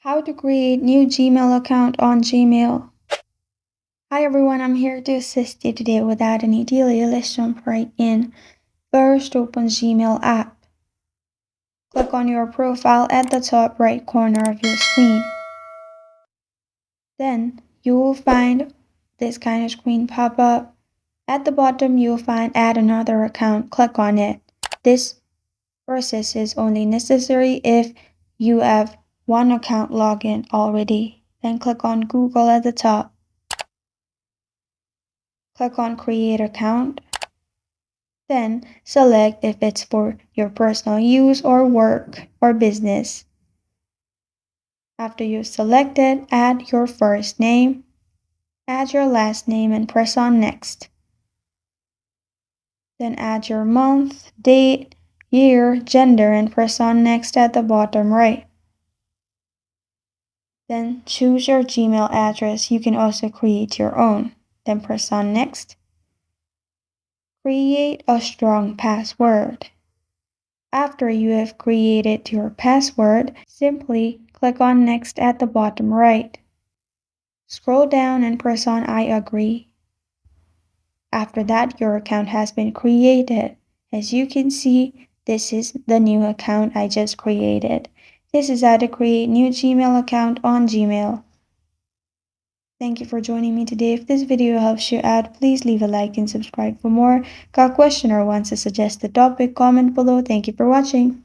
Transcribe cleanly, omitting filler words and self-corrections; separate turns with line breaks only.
How to create new Gmail account on Gmail. Hi everyone, I'm here to assist you today with that and ideally let's jump right in. First, open Gmail app. Click on your profile at the top right corner of your screen. Then you will find this kind of screen pop up. At the bottom you will find add another account. Click on it. This process is only necessary if you have one account login already. Then click on Google at the top. Click on Create Account. Then select if it's for your personal use or work or business. After you've selected, add your first name, add your last name and press on Next. Then add your month, date, year, gender and press on Next at the bottom right. Then choose your Gmail address. You can also create your own. Then press on Next. Create a strong password. After you have created your password, simply click on Next at the bottom right. Scroll down and press on I agree. After that, your account has been created. As you can see, this is the new account I just created. This is how to create new Gmail account on Gmail. Thank you for joining me today. If this video helps you out, please leave a like and subscribe for more. Got a question or wants to suggest a topic, comment below. Thank you for watching.